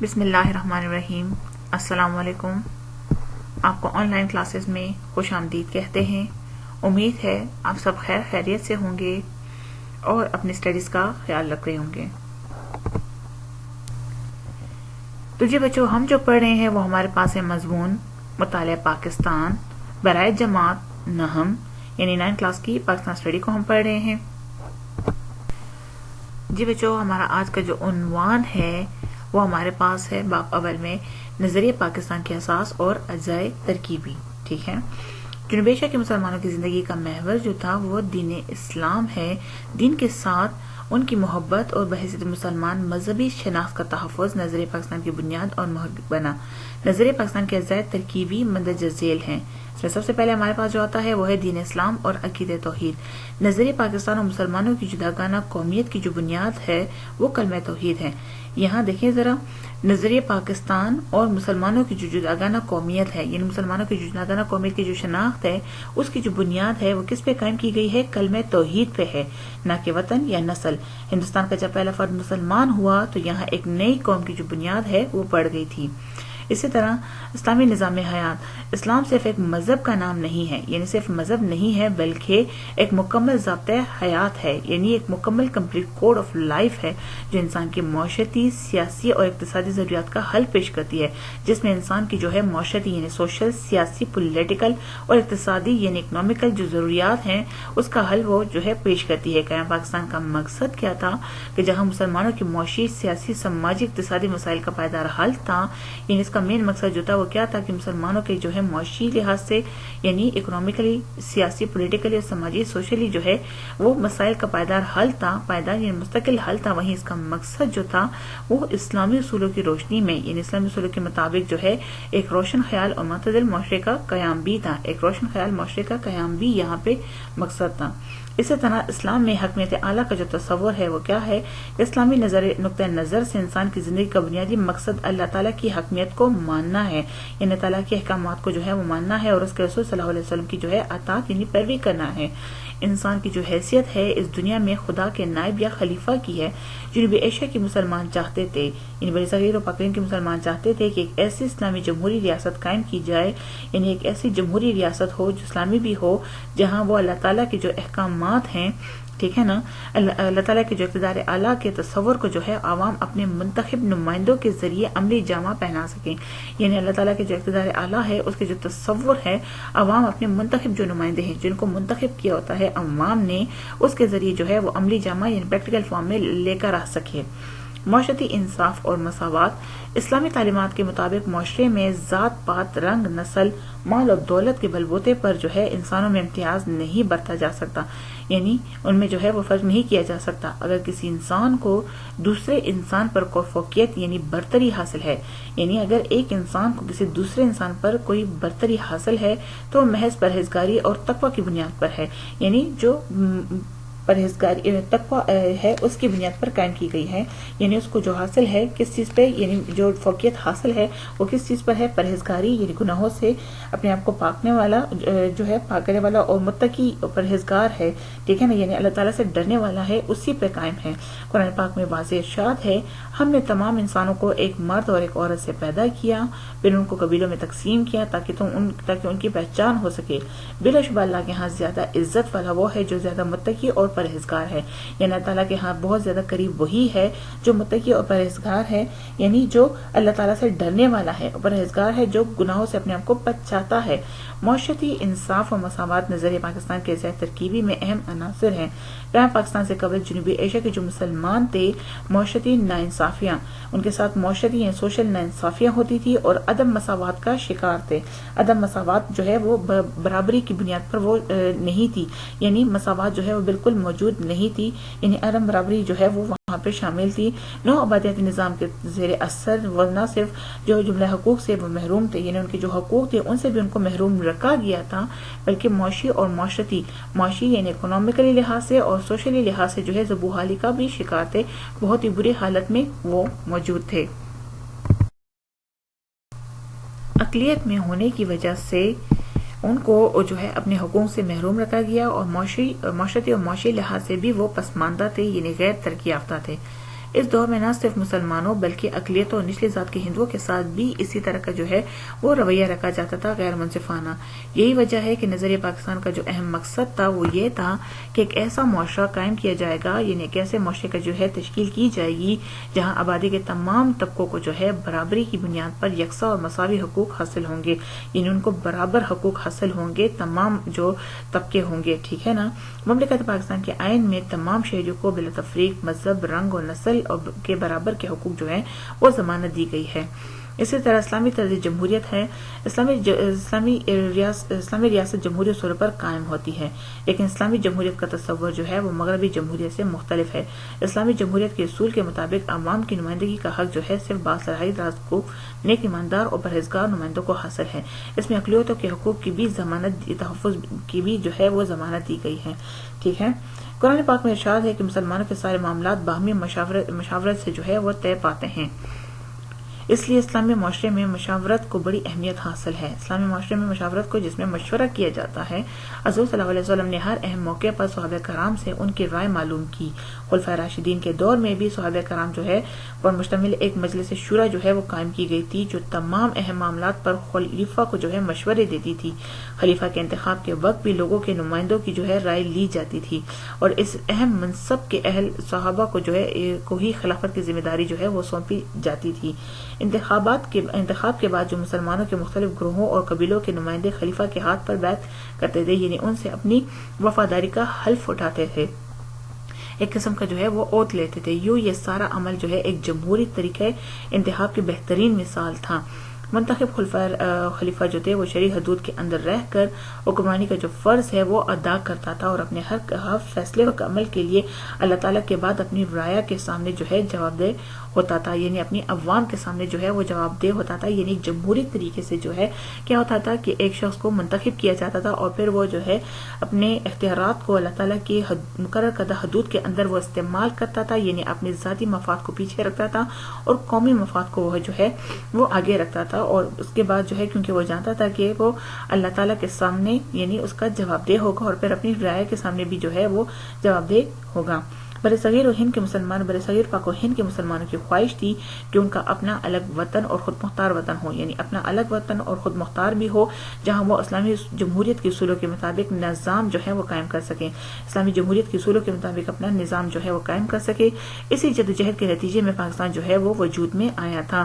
بسم اللہ الرحمن الرحیم۔ السلام علیکم۔ آپ کو آن لائن کلاسز میں خوش آمدید کہتے ہیں۔ امید ہے آپ سب خیر خیریت سے ہوں گے اور اپنی اسٹڈیز کا خیال رکھ رہے ہوں گے۔ تو جی بچوں، ہم جو پڑھ رہے ہیں وہ ہمارے پاس ہے مضمون مطالعہ پاکستان برائے جماعت نہم، یعنی 9 کلاس کی پاکستان اسٹڈی کو ہم پڑھ رہے ہیں۔ جی بچوں، ہمارا آج کا جو عنوان ہے وہ ہمارے پاس ہے باب اول میں نظریہ پاکستان کے اساس اور اجزاء ترکیبی۔ ٹھیک ہے، جنوب ایشیا کے مسلمانوں کی زندگی کا محور جو تھا وہ دین اسلام ہے۔ دین کے ساتھ ان کی محبت اور بحیثیت مسلمان مذہبی شناخت کا تحفظ نظریہ پاکستان کی بنیاد اور محور بنا۔ نظریہ پاکستان کے اجزاء ترکیبی مندرجہ ذیل ہیں۔ اس میں سب سے پہلے ہمارے پاس جو آتا ہے وہ ہے دین اسلام اور عقیدہ توحید۔ نظریہ پاکستان اور مسلمانوں کی جداگانہ قومیت کی جو بنیاد ہے وہ کلمہ توحید ہے۔ یہاں دیکھیں ذرا، نظریہ پاکستان اور مسلمانوں کی جو جداگانہ قومیت ہے، یعنی مسلمانوں کی جداگانہ قومیت کی جو شناخت ہے اس کی جو بنیاد ہے وہ کس پہ قائم کی گئی ہے؟ کلمہ توحید پہ ہے، نہ کہ وطن یا نسل۔ ہندوستان کا جب پہلا فرد مسلمان ہوا تو یہاں ایک نئی قوم کی جو بنیاد ہے وہ پڑ گئی تھی۔ اسی طرح اسلامی نظام حیات، اسلام صرف ایک مذہب کا نام نہیں ہے، یعنی صرف مذہب نہیں ہے بلکہ ایک مکمل ضابطۂ حیات ہے، یعنی ایک مکمل کمپلیٹ کوڈ آف لائف ہے جو انسان کی معاشرتی، سیاسی اور اقتصادی ضروریات کا حل پیش کرتی ہے، جس میں انسان کی جو ہے معاشرتی یعنی سوشل، سیاسی، پولیٹیکل اور اقتصادی یعنی اکنامیکل جو ضروریات ہیں اس کا حل وہ جو ہے پیش کرتی ہے۔ قیام پاکستان کا مقصد کیا تھا کہ جہاں مسلمانوں کی معاشی، سیاسی، سماجی، اقتصادی مسائل کا پائیدار حل تھا، یعنی اس کا مین مقصد جو تھا وہ کیا تھا کہ مسلمانوں کے جو ہے معاشی لحاظ سے یعنی اکنامیکلی، سیاسی، پولیٹیکلی اور سماجی، سوشلی جو ہے وہ مسائل کا پائیدار حل تھا، پائیدار یعنی مستقل حل تھا۔ وہیں اس کا مقصد جو تھا وہ اسلامی اصولوں کی روشنی میں یعنی اسلامی اصولوں کے مطابق جو ہے ایک روشن خیال اور معتدل معاشرے کا قیام بھی تھا، ایک روشن خیال معاشرے کا قیام بھی یہاں پہ مقصد تھا۔ اسی طرح اسلام میں حکمیت اعلیٰ کا جو تصور ہے وہ کیا ہے؟ اسلامی نقطہ نظر سے انسان کی زندگی کا بنیادی مقصد اللہ تعالیٰ کی حکمیت کو ماننا ہے، یعنی اللہ تعالیٰ کے احکامات کو جو ہے وہ ماننا ہے اور اس کے رسول صلی اللہ علیہ وسلم کی جو ہے اطاعت یعنی پیروی کرنا ہے۔ انسان کی جو حیثیت ہے اس دنیا میں خدا کے نائب یا خلیفہ کی ہے۔ جنوبی ایشیا کے مسلمان چاہتے تھے، یعنی بر صغیر و پاکستان کے مسلمان چاہتے تھے کہ ایک ایسی اسلامی جمہوری ریاست قائم کی جائے، یعنی ایک ایسی جمہوری ریاست ہو جو اسلامی بھی ہو، جہاں وہ اللہ تعالیٰ کے جو احکامات ہیں، ٹھیک ہے نا، اللہ تعالیٰ کے جو اقتدار اعلیٰ کے تصور کو جو ہے عوام اپنے منتخب نمائندوں کے ذریعے عملی جامہ پہنا سکیں، یعنی اللہ تعالیٰ کے جو اقتدار اعلیٰ ہے اس کے جو تصور ہے عوام اپنے منتخب جو نمائندے ہیں جن کو منتخب کیا ہوتا ہے عوام نے، اس کے ذریعے جو ہے وہ عملی جامہ یعنی پریکٹیکل فارم میں لے کر آ سکے۔ معاشرتی انصاف اور مساوات، اسلامی تعلیمات کے مطابق معاشرے میں ذات پات، رنگ، نسل، مال اور دولت کے بلبوتے پر جو ہے انسانوں میں امتیاز نہیں برتا جا سکتا، یعنی ان میں جو ہے وہ فرق نہیں کیا جا سکتا۔ اگر کسی انسان کو دوسرے انسان پر کوئی فوقیت یعنی برتری حاصل ہے، یعنی اگر ایک انسان کو کسی دوسرے انسان پر کوئی برتری حاصل ہے تو محض پرہیزگاری اور تقوی کی بنیاد پر ہے، یعنی جو پرہیزگاری تقوی ہے اس کی بنیاد پر قائم کی گئی ہے، یعنی اس کو جو حاصل ہے کس چیز پہ، یعنی جو فوقیت حاصل ہے وہ کس چیز پر ہے؟ پرہیزگاری یعنی گناہوں سے اپنے آپ کو پاکنے والا جو ہے، پاک کرنے والا اور متقی پرہیزگار ہے، ٹھیک ہے نا، یعنی اللہ تعالیٰ سے ڈرنے والا ہے، اسی پہ قائم ہے۔ قرآن پاک میں واضح ارشاد ہے، ہم نے تمام انسانوں کو ایک مرد اور ایک عورت سے پیدا کیا، پھر ان کو قبیلوں میں تقسیم کیا تاکہ ان کی پہچان ہو سکے۔ بلا شبہ اللہ کے ہاں زیادہ عزت والا وہ ہے جو زیادہ متقی اور پرہیزگار ہے، یعنی اللہ تعالیٰ کے ہاں بہت زیادہ قریب وہی ہے جو متقی اور پرہیزگار ہے، یعنی جو اللہ تعالیٰ سے ڈرنے والا ہے، اور پرہیزگار ہے جو گناہوں سے اپنے آپ کو بچاتا ہے۔ معاشرتی انصاف و مساوات نظریہ پاکستان کے اجزاء ترکیبی میں اہم عناصر ہیں۔ قیام پاکستان سے قبل جنوبی ایشیا کے جو مسلمان تھے، معاشرتی ناانصافیاں ان کے ساتھ معاشرتی یعنی سوشل ناانصافیاں ہوتی تھی اور عدم مساوات کا شکار تھے۔ عدم مساوات جو ہے وہ برابری کی بنیاد پر وہ نہیں تھی، یعنی مساوات جو ہے وہ بالکل موجود نہیں تھی، یعنی عدم برابری جو ہے وہ وہاں پہ شامل تھی۔ نو آبادیاتی نظام کے زیر اثر وہ نہ صرف جو جملہ حقوق سے وہ محروم تھے، یعنی ان کے جو حقوق تھے ان سے بھی ان کو محروم رکھا گیا تھا، بلکہ معاشی اور معاشی یعنی اکنامیکلی لحاظ سے اور سوشلی لحاظ سے جو ہے زبوحالی کا بھی شکار تھے، بہت ہی بری حالت میں وہ موجود تھے۔ اقلیت میں ہونے کی وجہ سے ان کو جو ہے اپنے حقوق سے محروم رکھا گیا اور معاشرتی اور معاشی لحاظ سے بھی وہ پسماندہ تھے، یعنی غیر ترقی یافتہ تھے۔ اس دور میں نہ صرف مسلمانوں بلکہ اقلیتوں اور نچلی ذات کے ہندوؤں کے ساتھ بھی اسی طرح کا جو ہے وہ رویہ رکھا جاتا تھا، غیر منصفانہ۔ یہی وجہ ہے کہ نظریہ پاکستان کا جو اہم مقصد تھا وہ یہ تھا کہ ایک ایسا معاشرہ قائم کیا جائے گا، یعنی ایک ایسے معاشرے کا جو ہے تشکیل کی جائے گی جہاں آبادی کے تمام طبقوں کو جو ہے برابری کی بنیاد پر یکساں اور مساوی حقوق حاصل ہوں گے، یعنی ان کو برابر حقوق حاصل ہوں گے، تمام جو طبقے ہوں گے، ٹھیک ہے نا۔ مملکت پاکستان کے آئین میں تمام شہریوں کو بلا تفریق مذہب، رنگ اور نسل کے برابر کے حقوق جو ہیں وہ ضمانت دی گئی ہے۔ اسی طرح اسلامی طرز جمہوریت ہے، اسلامی ریاست جمہوری اصول پر قائم ہوتی ہے، لیکن اسلامی جمہوریت کا تصور جو ہے وہ مغربی جمہوریت سے مختلف ہے۔ اسلامی جمہوریت کے اصول کے مطابق عوام کی نمائندگی کا حق جو ہے صرف باصلاحیت رازقوف، نیک ایماندار اور پرہیزگار نمائندوں کو حاصل ہے۔ اس میں اقلیتوں کے حقوق کی بھی تحفظ کی بھی جو ہے وہ ضمانت دی گئی ہے، ٹھیک ہے۔ قرآن پاک میں ارشاد ہے کہ مسلمانوں کے سارے معاملات باہمی مشاورت سے جو ہے وہ طے پاتے ہیں، اس لیے اسلامی معاشرے میں مشاورت کو بڑی اہمیت حاصل ہے۔ اسلامی معاشرے میں مشاورت کو جس میں مشورہ کیا جاتا ہے، حضور صلی اللہ علیہ وسلم نے ہر اہم موقع پر صحابہ کرام سے ان کی رائے معلوم کی۔ خلفائے راشدین کے دور میں بھی صحابہ کرام جو ہے پر مشتمل ایک مجلس شورا جو ہے وہ قائم کی گئی تھی، جو تمام اہم معاملات پر خلیفہ کو جو ہے مشورے دیتی تھی۔ خلیفہ کے انتخاب کے وقت بھی لوگوں کے نمائندوں کی جو ہے رائے لی جاتی تھی، اور اس اہم منصب کے اہل صحابہ کو جو ہے کو ہی خلافت کی ذمہ داری جو ہے وہ سونپی جاتی تھی۔ انتخاب کے بعد جو مسلمانوں کے مختلف گروہوں اور قبیلوں کے نمائندے خلیفہ کے ہاتھ پر بیعت کرتے تھے، یعنی ان سے اپنی وفاداری کا حلف اٹھاتے تھے، ایک قسم کا جو ہے وہ اوت لیتے تھے۔ یوں یہ سارا عمل جو ہے ایک جمہوری طریقہ انتخاب کی بہترین مثال تھا۔ منتخب خلیفہ جو تھے وہ شرعی حدود کے اندر رہ کر حکمرانی کا جو فرض ہے وہ ادا کرتا تھا، اور اپنے ہر فیصلے و عمل کے لیے اللہ تعالیٰ کے بعد اپنی رعایا کے سامنے جو ہے جواب دہ ہوتا تھا، یعنی اپنی عوام کے سامنے جو ہے وہ جواب دہ ہوتا تھا۔ یعنی جمہوری طریقے سے جو ہے کیا ہوتا تھا کہ ایک شخص کو منتخب کیا جاتا تھا، اور پھر وہ جو ہے اپنے اختیارات کو اللہ تعالیٰ کی مقرر کردہ حدود کے اندر وہ استعمال کرتا تھا، یعنی اپنے ذاتی مفاد کو پیچھے رکھتا تھا اور قومی مفاد کو وہ جو ہے وہ آگے رکھتا تھا، اور اس کے بعد جو ہے کیونکہ وہ جانتا تھا کہ وہ اللہ تعالیٰ کے سامنے یعنی اس کا جواب دہ ہوگا، اور پھر اپنی رعایا کے سامنے بھی جو ہے وہ جواب دہ ہوگا۔ برصغیر پاک و ہند کے مسلمانوں کی خواہش تھی کہ ان کا اپنا الگ وطن اور خود مختار وطن ہو، یعنی اپنا الگ وطن اور خود مختار بھی ہو، جہاں وہ اسلامی جمہوریت کے اصولوں کے مطابق نظام جو ہے وہ قائم کر سکیں، اسلامی جمہوریت کے اصولوں کے مطابق اپنا نظام جو ہے وہ قائم کر سکے۔ اسی جدوجہد کے نتیجے میں پاکستان جو ہے وہ وجود میں آیا تھا،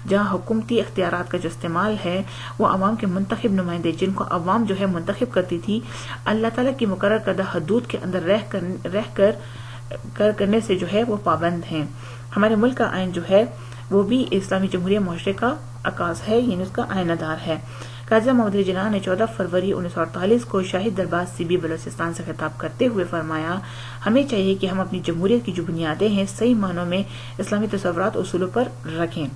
جہاں حکومتی اختیارات کا جو استعمال ہے وہ عوام کے منتخب نمائندے، جن کو عوام جو ہے منتخب کرتی تھی، اللہ تعالیٰ کی مقرر کردہ حدود کے اندر رہ کر کرنے سے جو ہے وہ پابند ہیں۔ ہمارے ملک کا آئین جو ہے وہ بھی اسلامی جمہوریہ معاشرے کا عکاس ہے، یعنی اس کا آئینہ دار ہے۔ قاضی محمد علی جناح نے 14 فروری 1948 کو شاہی دربار CB بلوچستان سے خطاب کرتے ہوئے فرمایا، ہمیں چاہیے کہ ہم اپنی جمہوریت کی جو بنیادیں ہیں صحیح معنوں میں اسلامی تصورات اصولوں پر رکھیں۔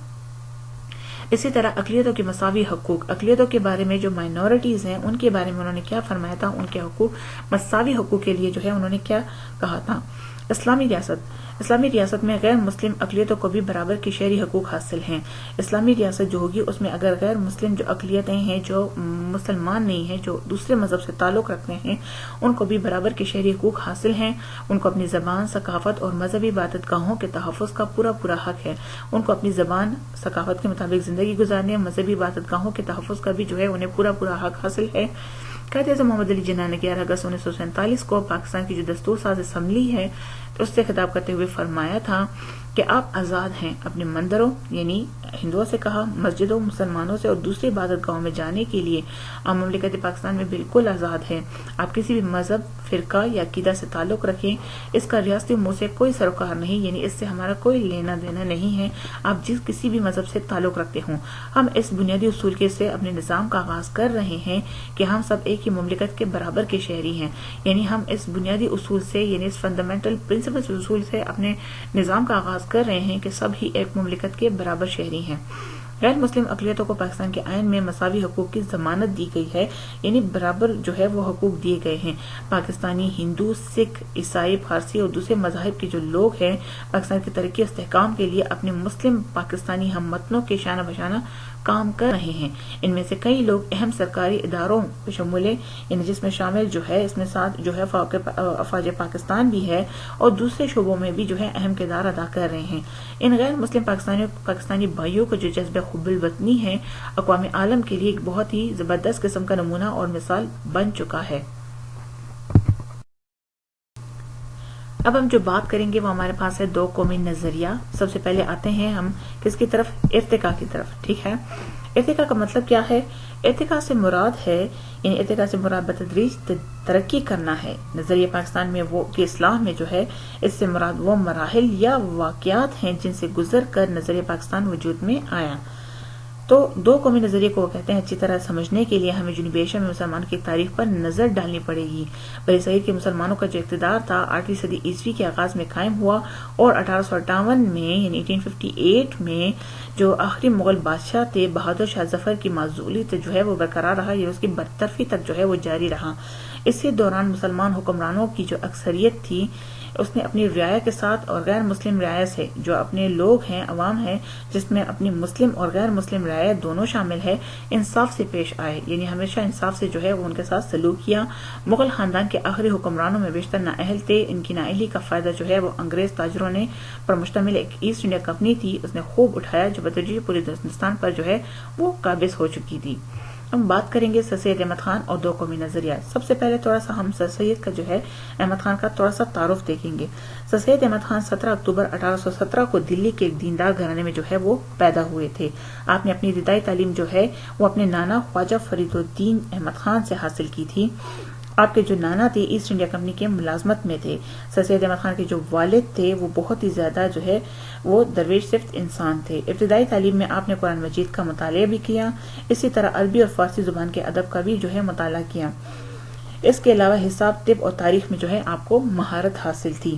اسی طرح اقلیتوں کے مساوی حقوق، اقلیتوں کے بارے میں جو مائنورٹیز ہیں ان کے بارے میں انہوں نے کیا فرمایا تھا، ان کے حقوق مساوی حقوق کے لیے جو ہے انہوں نے کیا کہا تھا۔ اسلامی ریاست میں غیر مسلم اقلیتوں کو بھی برابر کے شہری حقوق حاصل ہیں۔ اسلامی ریاست جو ہوگی اس میں اگر غیر مسلم جو اقلیتیں ہیں، جو مسلمان نہیں ہیں، جو دوسرے مذہب سے تعلق رکھتے ہیں، ان کو بھی برابر کے شہری حقوق حاصل ہیں۔ ان کو اپنی زبان، ثقافت اور مذہبی عبادت گاہوں کے تحفظ کا پورا حق ہے۔ ان کو اپنی زبان، ثقافت کے مطابق زندگی گزارنے، مذہبی عبادت گاہوں کے تحفظ کا بھی جو ہے انہیں پورا حق حاصل ہے۔ قائد اعظم محمد علی جناح نے 11 اگست 1947 کو پاکستان کی جو دستور ساز اسمبلی ہے اس سے خطاب کرتے ہوئے فرمایا تھا کہ آپ آزاد ہیں اپنے مندروں، یعنی ہندوؤں سے کہا، مسجدوں، مسلمانوں سے اور دوسری عبادت گاہوں میں جانے کے لیے آپ مملکت پاکستان میں بالکل آزاد ہیں۔ آپ کسی بھی مذہب، فرقہ یا عقیدہ سے تعلق رکھیں، اس کا ریاستی امور سے کوئی سروکار نہیں، یعنی اس سے ہمارا کوئی لینا دینا نہیں ہے، آپ کسی بھی مذہب سے تعلق رکھتے ہوں۔ ہم اس بنیادی اصول کے سے اپنے نظام کا آغاز کر رہے ہیں کہ ہم سب ایک ہی مملکت کے برابر کے شہری ہیں، یعنی ہم اس بنیادی اصول سے، یعنی اس فنڈامنٹل پرنسپلز اصول سے اپنے نظام کا آغاز کر رہے ہیں کہ سب ہی ایک مملکت کے برابر شہری ہیں۔ غیر مسلم اقلیتوں کو پاکستان کے آئین میں مساوی حقوق کی ضمانت دی گئی ہے، یعنی برابر جو ہے وہ حقوق دیے گئے ہیں۔ پاکستانی ہندو، سکھ، عیسائی، پارسی اور دوسرے مذاہب کے جو لوگ ہیں پاکستان کی ترقی اور استحکام کے لیے اپنے مسلم پاکستانی ہم وطنوں کے شانہ بشانہ کام کر رہے ہیں۔ ان میں سے کئی لوگ اہم سرکاری اداروں شمول یعنی جس میں شامل جو ہے اس میں ساتھ جو ہے افواج پاکستان بھی ہے اور دوسرے شعبوں میں بھی جو ہے اہم کردار ادا کر رہے ہیں۔ ان غیر مسلم پاکستانی بھائیوں کا جو جذبہ حب الوطنی ہے اقوام عالم کے لیے ایک بہت ہی زبردست قسم کا نمونہ اور مثال بن چکا ہے۔ اب ہم جو بات کریں گے وہ ہمارے پاس ہے دو قومی نظریہ۔ سب سے پہلے آتے ہیں ہم کس کی طرف؟ ارتقاء کی طرف، ٹھیک ہے۔ ارتقاء کا مطلب کیا ہے؟ ارتقاء سے مراد ہے یعنی ارتقاء سے مراد بتدریج ترقی کرنا ہے۔ نظریہ پاکستان میں وہ کی اصلاح میں جو ہے اس سے مراد وہ مراحل یا واقعات ہیں جن سے گزر کر نظریہ پاکستان وجود میں آیا۔ تو دو قومی نظریے کو وہ کہتے ہیں اچھی طرح سمجھنے کے لیے ہمیں جنوبی ایشیا میں مسلمان کی تاریخ پر نظر ڈالنی پڑے گی۔ بر صغیر کے مسلمانوں کا جو اقتدار تھا 8ویں صدی عیسوی کے آغاز میں قائم ہوا اور 1858 میں یعنی 1858 میں جو آخری مغل بادشاہ تھے بہادر شاہ ظفر کی معزولیت جو ہے وہ برقرار رہا، یہ اس کی برطرفی تک جو ہے وہ جاری رہا۔ اسی دوران مسلمان حکمرانوں کی جو اکثریت تھی اس نے اپنی رعایا کے ساتھ اور غیر مسلم رعایا سے جو اپنے لوگ ہیں عوام ہیں جس میں اپنی مسلم اور غیر مسلم رعایا دونوں شامل ہے انصاف سے پیش آئے، یعنی ہمیشہ انصاف سے جو ہے وہ ان کے ساتھ سلوک کیا۔ مغل خاندان کے آخری حکمرانوں میں بیشتر نااہل تھے، ان کی نااہلی کا فائدہ جو ہے وہ انگریز تاجروں نے پر مشتمل ایک ایسٹ انڈیا کمپنی تھی اس نے خوب اٹھایا جو بتدریج پورے ہندوستان پر جو ہے وہ قابض ہو چکی تھی۔ ہم بات کریں گے سر سید احمد خان اور دو قومی نظریہ۔ سب سے پہلے تھوڑا سا ہم سر سید کا جو ہے احمد خان کا تھوڑا سا تعارف دیکھیں گے۔ سر سید احمد خان 17 اکتوبر 1817 کو دلی کے ایک دیندار گھرانے میں جو ہے وہ پیدا ہوئے تھے۔ آپ نے اپنی ابتدائی تعلیم جو ہے وہ اپنے نانا خواجہ فرید الدین احمد خان سے حاصل کی تھی۔ آپ کے جو نانا تھے ایسٹ انڈیا کمپنی کے ملازمت میں تھے۔ سر سید احمد خان کے جو والد تھے وہ بہت ہی زیادہ جو ہے وہ درویش صفت انسان تھے۔ ابتدائی تعلیم میں آپ نے قرآن مجید کا مطالعہ بھی کیا، اسی طرح عربی اور فارسی زبان کے ادب کا بھی جو ہے مطالعہ کیا۔ اس کے علاوہ حساب، طب اور تاریخ میں جو ہے آپ کو مہارت حاصل تھی۔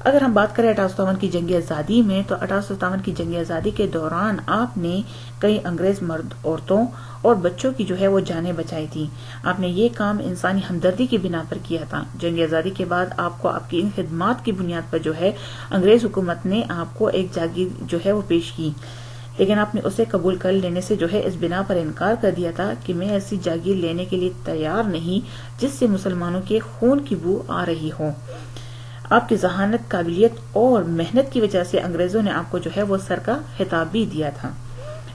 اگر ہم بات کریں 1857 کی جنگ آزادی میں تو 1857 کی جنگ آزادی کے دوران آپ نے کئی انگریز مرد، عورتوں اور بچوں کی جو ہے وہ جانیں بچائی تھی۔ آپ نے یہ کام انسانی ہمدردی کی بنا پر کیا تھا۔ جنگ آزادی کے بعد آپ کو آپ کی ان خدمات کی بنیاد پر جو ہے انگریز حکومت نے آپ کو ایک جاگیر جو ہے وہ پیش کی، لیکن آپ نے اسے قبول کر لینے سے جو ہے اس بنا پر انکار کر دیا تھا کہ میں ایسی جاگیر لینے کے لیے تیار نہیں جس سے مسلمانوں کے خون کی بو آ رہی ہو۔ آپ کی ذہانت، قابلیت اور محنت کی وجہ سے انگریزوں نے آپ کو جو ہے وہ سر کا خطاب بھی دیا تھا۔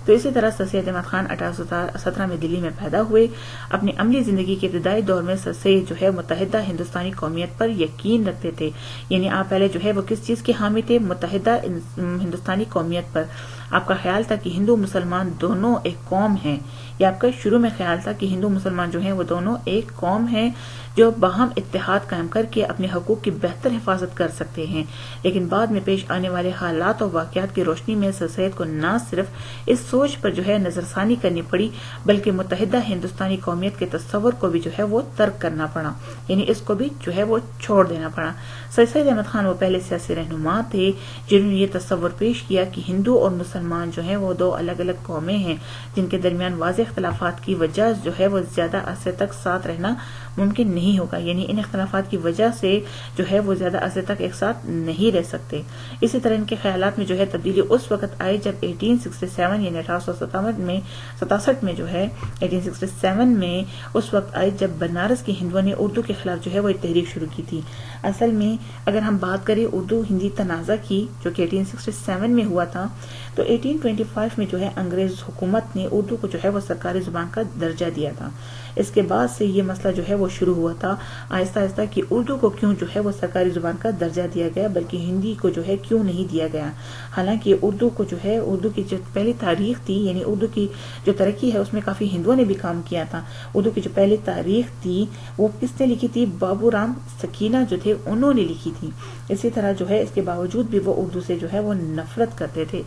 تو اسی طرح سر سید احمد خان 1817 میں دلی میں پیدا ہوئے۔ اپنی عملی زندگی کے ابتدائی دور میں سر سید جو ہے متحدہ ہندوستانی قومیت پر یقین رکھتے تھے، یعنی آپ پہلے جو ہے وہ کس چیز کے حامی تھے؟ متحدہ ہندوستانی قومیت پر۔ آپ کا خیال تھا کہ ہندو مسلمان دونوں ایک قوم ہیں، یا آپ کا شروع میں خیال تھا کہ ہندو مسلمان جو ہیں وہ دونوں ایک قوم ہیں جو باہم اتحاد قائم کر کے اپنے حقوق کی بہتر حفاظت کر سکتے ہیں۔ لیکن بعد میں پیش آنے والے حالات اور واقعات کی روشنی میں سر سید کو نہ صرف اس سوچ پر جو ہے نظر ثانی کرنی پڑی بلکہ متحدہ ہندوستانی قومیت کے تصور کو بھی جو ہے وہ ترک کرنا پڑا، یعنی اس کو بھی جو ہے وہ چھوڑ دینا پڑا۔ سر سید احمد خان وہ پہلے سیاسی رہنما تھے جنہوں نے یہ تصور پیش کیا کہ ہندو اور مسلمان جو ہیں وہ دو الگ الگ قومیں ہیں جن کے درمیان واضح اختلافات کی وجہ جو ہے وہ زیادہ عرصے تک ساتھ رہنا ممکن نہیں ہوگا، یعنی ان اختلافات کی وجہ سے جو ہے وہ زیادہ عرصے تک ایک ساتھ نہیں رہ سکتے۔ اسی طرح ان کے خیالات میں جو ہے تبدیلی اس وقت آئی جب 1867 یعنی 1867 میں جو ہے 1867 میں اس وقت آئی جب بنارس کے ہندوؤں نے اردو کے خلاف جو ہے وہ ایک تحریک شروع کی تھی۔ اصل میں اگر ہم بات کریں اردو ہندی تنازع کی جو کہ 1867 میں ہوا تھا، تو 1825 میں جو ہے انگریز حکومت نے اردو کو جو ہے وہ سرکاری زبان کا درجہ دیا تھا۔ اس کے بعد سے یہ مسئلہ جو ہے وہ شروع ہوا تھا آہستہ آہستہ کہ اردو کو کیوں جو ہے وہ سرکاری زبان کا درجہ دیا گیا بلکہ ہندی کو جو ہے کیوں نہیں دیا گیا۔ حالانکہ اردو کو جو ہے اردو کی جو پہلی تاریخ تھی یعنی اردو کی جو ترقی ہے اس میں کافی ہندوؤں نے بھی کام کیا تھا۔ اردو کی جو پہلی تاریخ تھی وہ کس نے لکھی تھی؟ بابو رام سکینہ جو تھے انہوں نے لکھی تھی۔ اسی طرح جو ہے اس کے باوجود بھی وہ اردو سے جو ہے وہ نفرت کرتے تھے۔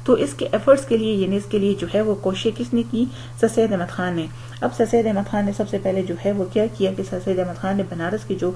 تو اس کے ایفرٹس کے لیے یعنی اس کے لیے جو ہے وہ کوشش کس نے کی؟ سر سید احمد خان نے۔ اب سر سید احمد خان نے سب سے پہلے جو ہے وہ کیا کہ سر سید احمد خان نے بنارس کی جو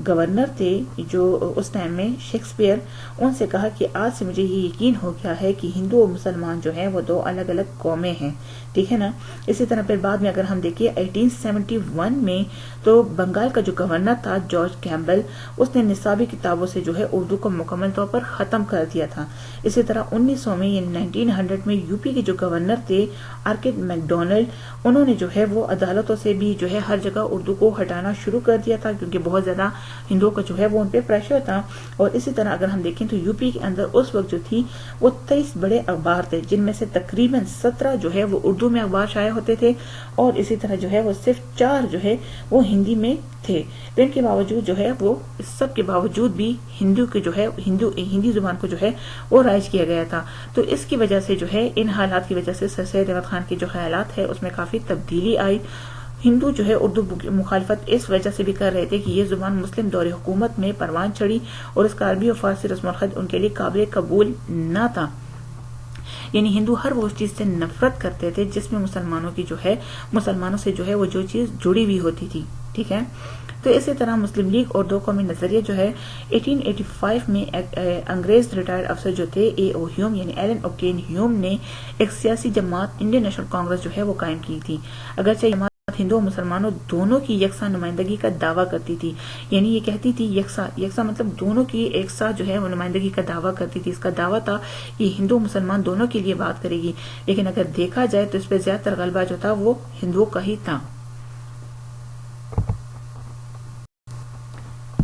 گورنر تھے جو اس ٹائم میں شیکسپیئر، ان سے کہا کہ آج سے مجھے یہ یقین ہو گیا ہے کہ ہندو اور مسلمان جو ہیں وہ دو الگ الگ قومیں ہیں، ٹھیک ہے نا۔ اسی طرح پھر بعد میں اگر ہم دیکھیں 1871 میں تو بنگال کا جو گورنر تھا جارج کیمبل، اس نے نصابی کتابوں سے جو ہے اردو کو مکمل طور پر ختم کر دیا تھا۔ اسی طرح 1900 میں یعنی 1900 میں یو پی کے جو گورنر تھے آرکڈ میک ڈونلڈ، انہوں نے جو ہے وہ عدالتوں سے بھی جو ہے ہر جگہ اردو کو ہٹانا شروع کر دیا تھا، کیونکہ بہت زیادہ ہندوؤں کا جو ہے وہ ان پہ پریشر تھا۔ اور اسی طرح اگر ہم دیکھیں تو یو پی کے اندر اس وقت جو تھی وہ 23 بڑے اخبار تھے، جن میں سے تقریباً 17 جو ہے وہ اردو میں اخبار شائع ہوتے تھے، اور اسی طرح جو ہے وہ صرف 4 جو ہے وہ ہندی میں تھے۔ تو ان کے باوجود جو ہے وہ سب کے باوجود بھی ہندو کے جو ہے ہندی زبان کو جو ہے وہ رائج کیا گیا تھا۔ تو اس کی وجہ سے جو ہے ان حالات کی وجہ سے سر سید احمد خان کے جو خیالات ہے اس میں کافی تبدیلی آئی۔ ہندو جو ہے اردو مخالفت اس وجہ سے بھی کر رہے تھے کہ یہ زبان مسلم دور حکومت میں پروان چڑھی اور اس کا عربی اور فارسی رسم الخط ان کے لیے قابل قبول نہ تھا، یعنی ہندو ہر وہ چیز سے نفرت کرتے تھے جس میں مسلمانوں سے جو ہے وہ جو چیز جڑی ہوئی ہوتی تھی، ٹھیک ہے۔ تو اسی طرح مسلم لیگ اور دو قومی نظریہ جو ہے 1885 میں انگریز ریٹائرڈ افسر جو تھے اے او ہیوم یعنی ایلن اوکین ہیوم نے ایک سیاسی جماعت انڈین نیشنل کانگریس جو ہے وہ قائم کی تھی۔ اگرچہ جماعت ہندو اور مسلمانوں دونوں کی یکساں نمائندگی کا دعویٰ کرتی تھی، یعنی یہ کہتی تھی یکساں مطلب دونوں کی ایک ساتھ جو ہے وہ نمائندگی کا دعویٰ کرتی تھی، اس کا دعویٰ تھا کہ ہندو مسلمان دونوں کے لیے بات کرے گی، لیکن اگر دیکھا جائے تو اس پہ زیادہ تر غلبہ جو تھا وہ ہندوؤں کا ہی تھا،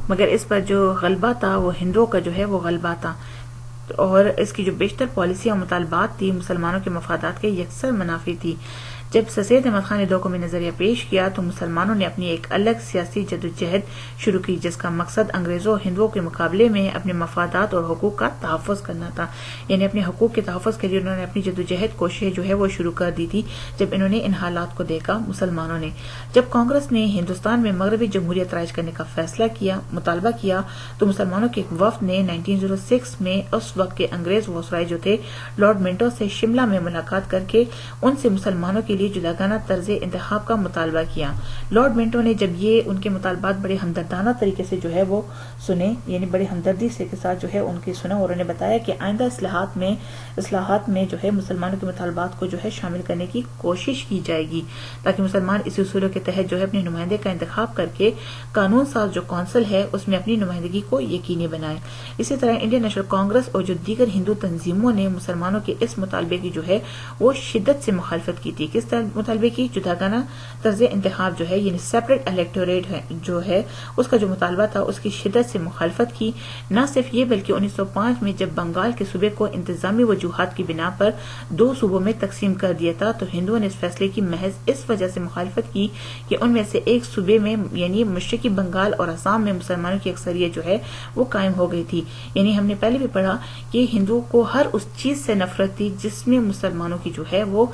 مگر اس پر جو غلبہ تھا وہ ہندوؤں کا جو ہے وہ غلبہ تھا، اور اس کی جو بیشتر پالیسیاں اور مطالبات تھی مسلمانوں کے مفادات کے یکسر منافی تھی۔ جب سر سید احمد خان نے دو قومی نظریہ پیش کیا تو مسلمانوں نے اپنی ایک الگ سیاسی جدوجہد شروع کی، جس کا مقصد انگریزوں اور ہندوؤں کے مقابلے میں اپنے مفادات اور حقوق کا تحفظ کرنا تھا، یعنی اپنے حقوق کے تحفظ کے لیے انہوں نے اپنی جدوجہد کوششیں جو ہے وہ شروع کر دی تھی۔ جب انہوں نے ان حالات کو دیکھا مسلمانوں نے، جب کانگریس نے ہندوستان میں مغربی جمہوریت رائج کرنے کا فیصلہ کیا، مطالبہ کیا، تو مسلمانوں کے ایک وفد نے 1906 میں اس وقت کے انگریز وائسرائے جو تھے لارڈ منٹو سے شملہ میں ملاقات کر کے ان سے مسلمانوں کے لیے جداگانہ طرز انتخاب کا مطالبہ کیا۔ لارڈ منٹو نے جب یہ ان کے مطالبات بڑے ہمدردانہ طریقے سے جو ہے وہ سنے، یعنی بڑے ہمدردی سے کے ساتھ جو ہے ان کی سنا، اور انہیں بتایا کہ آئندہ اصلاحات میں جو ہے مسلمانوں کے مطالبات کو جو ہے شامل کرنے کی کوشش کی جائے گی، تاکہ مسلمان اسی اصولوں کے تحت جو ہے اپنے نمائندے کا انتخاب کر کے قانون ساز جو کونسل ہے اس میں اپنی نمائندگی کو یقینی بنائے۔ اسی طرح انڈین نیشنل کانگریس اور جو دیگر ہندو تنظیموں نے مسلمانوں کے اس مطالبے کی جو ہے وہ شدت سے مخالفت کی تھی۔ کس مطالبے کی؟ جداگانہ طرز انتخاب جو ہے یعنی سیپریٹ الیکٹوریٹ جو ہے اس کا جو مطالبہ تھا اس کی شدت سے مخالفت کی۔ نہ صرف یہ بلکہ 1905 میں جب بنگال کے صوبے کو انتظامی وجوہات کی بنا پر 2 صوبوں میں تقسیم کر دیا تھا تو ہندوؤں نے اس فیصلے کی محض اس وجہ سے مخالفت کی کہ ان میں سے ایک صوبے میں یعنی مشرقی بنگال اور آسام میں مسلمانوں کی اکثریت جو ہے وہ قائم ہو گئی تھی۔ یعنی ہم نے پہلے بھی پڑھا کہ ہندوؤں کو ہر اس چیز سے نفرت تھی جس میں مسلمانوں کی جو ہے وہ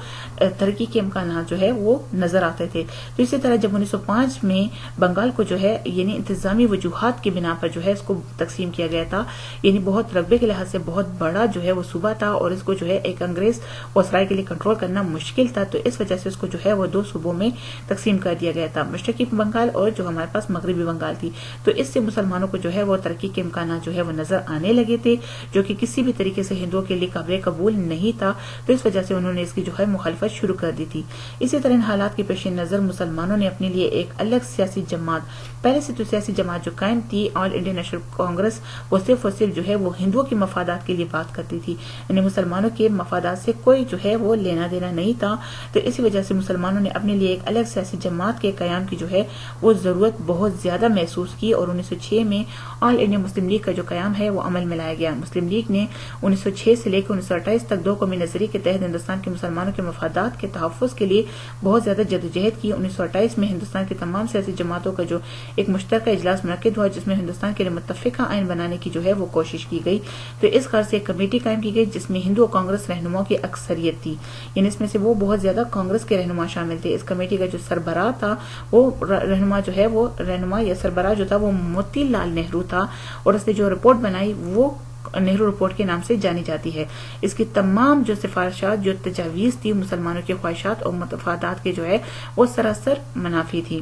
ترقی کے امکانات جو ہے وہ نظر آتے تھے۔ تو اسی طرح جب 1905 میں بنگال کو جو ہے یعنی انتظامی وجوہات کی بنا پر جو ہے اس کو تقسیم کیا گیا تھا، یعنی بہت رقبے کے لحاظ سے بہت بڑا جو ہے وہ صوبہ تھا اور اس کو جو ہے ایک انگریز وائسرائے کے لیے کنٹرول کرنا مشکل تھا، تو اس وجہ سے اس کو جو ہے وہ 2 صوبوں میں تقسیم کر دیا گیا تھا، مشرقی بنگال اور جو ہمارے پاس مغربی بنگال تھی۔ تو اس سے مسلمانوں کو جو ہے وہ ترقی کے امکانات جو ہے وہ نظر آنے لگے تھے، جو کہ کسی بھی طریقے سے ہندوؤں کے لیے قابل قبول نہیں تھا، تو اس وجہ سے انہوں نے اس کی جو ہے مخالفت شروع کر دی تھی۔ اسی طرح ان حالات کے پیش نظر مسلمانوں نے اپنے لیے ایک الگ سیاسی جماعت، پہلے سے تو سیاسی جماعت جو قائم تھی آل انڈین نیشنل کانگریس، وہ صرف جو ہے وہ ہندوؤں کے مفادات کے لیے بات کرتی تھی، یعنی مسلمانوں کے مفادات سے کوئی جو ہے وہ لینا دینا نہیں تھا۔ تو اسی وجہ سے مسلمانوں نے اپنے لیے ایک الگ سیاسی جماعت کے قیام کی جو ہے وہ ضرورت بہت زیادہ محسوس کی، اور 1906 میں آل انڈیا مسلم لیگ کا جو قیام ہے وہ عمل میں لایا گیا۔ مسلم لیگ نے 1906 سے لے کر 1928 تک 2 قومی نظریے کے تحت ہندوستان کے مسلمانوں کے مفادات کے تحفظ کے لیے بہت زیادہ جدوجہد کی۔ 1928 میں ہندوستان کی تمام سیاسی جماعتوں کا جو ایک مشترکہ اجلاس منعقد ہوا، جس میں ہندوستان کے لیے متفقہ آئین بنانے کی جو ہے وہ کوشش کی گئی۔ تو اس غرض سے ایک کمیٹی قائم کی گئی جس میں ہندو اور کانگریس رہنماؤں کی اکثریت تھی، یعنی اس میں سے وہ بہت زیادہ کانگریس کے رہنما شامل تھے۔ اس کمیٹی کا جو سربراہ تھا وہ رہنما یا سربراہ جو تھا وہ موتی لال نہرو تھا، اور اس نے جو رپورٹ بنائی وہ نہرو رپورٹ کے نام سے جانی جاتی ہے۔ اس کی تمام جو سفارشات، جو تجاویز تھی مسلمانوں کی خواہشات اور مفادات کے جو ہے وہ سراسر منافی تھی۔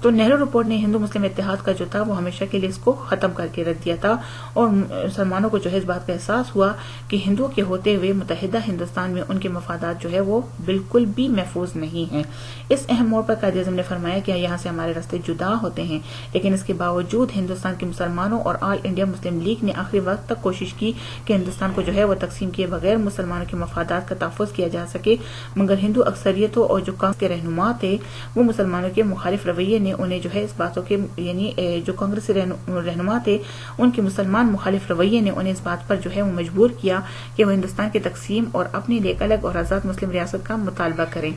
تو نہرو رپورٹ نے ہندو مسلم اتحاد کا جو تھا وہ ہمیشہ کے لیے اس کو ختم کر کے رکھ دیا تھا، اور مسلمانوں کو جو ہے اس بات کا احساس ہوا کہ ہندوؤں کے ہوتے ہوئے متحدہ ہندوستان میں ان کے مفادات جو ہے وہ بالکل بھی محفوظ نہیں ہیں۔ اس اہم موڑ پر قائد اعظم نے فرمایا کہ یہاں سے ہمارے راستے جدا ہوتے ہیں، لیکن اس کے باوجود ہندوستان کے مسلمانوں اور آل انڈیا مسلم لیگ نے آخری وقت تک کوشش کی کہ ہندوستان کو جو ہے وہ تقسیم کیے بغیر مسلمانوں کے مفادات کا تحفظ کیا جا سکے، مگر ہندو اکثریتوں اور جو کانگریس کے رہنما تھے وہ مسلمانوں کے مخالف رویے نے انہیں جو ہے اس باتوں کے یعنی جو کانگریسی رہنما تھے ان کے مسلمان مخالف رویے نے انہیں اس بات پر جو ہے وہ مجبور کیا کہ وہ ہندوستان کی تقسیم اور اپنے لیے ایک الگ اور آزاد مسلم ریاست کا مطالبہ کریں۔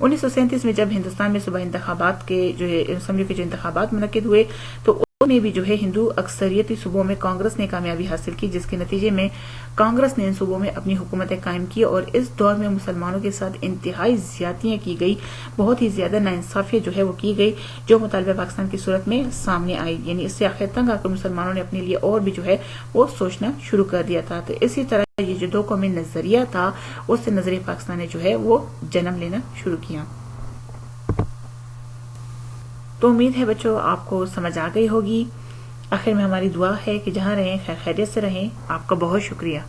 1937 میں جب ہندوستان میں صوبائی انتخابات کے جو ہے اسمبلی کے جو انتخابات منعقد ہوئے تو میں بھی جو ہے ہندو اکثریتی صوبوں میں کانگریس نے کامیابی حاصل کی، جس کے نتیجے میں کانگریس نے ان صوبوں میں اپنی حکومتیں قائم کی، اور اس دور میں مسلمانوں کے ساتھ انتہائی زیادتیاں کی گئی، بہت ہی زیادہ ناانصافیاں جو ہے وہ کی گئی، جو مطالبہ پاکستان کی صورت میں سامنے آئی، یعنی اس سے آخر تنگ آ کر مسلمانوں نے اپنے لیے اور بھی جو ہے وہ سوچنا شروع کر دیا تھا۔ تو اسی طرح یہ جو دو قومی نظریہ تھا اس سے نظریہ پاکستان نے جو ہے وہ جنم لینا شروع کیا۔ تو امید ہے بچوں آپ کو سمجھ آ گئی ہوگی۔ آخر میں ہماری دعا ہے کہ جہاں رہیں خیر خیریت سے رہیں۔ آپ کا بہت شکریہ۔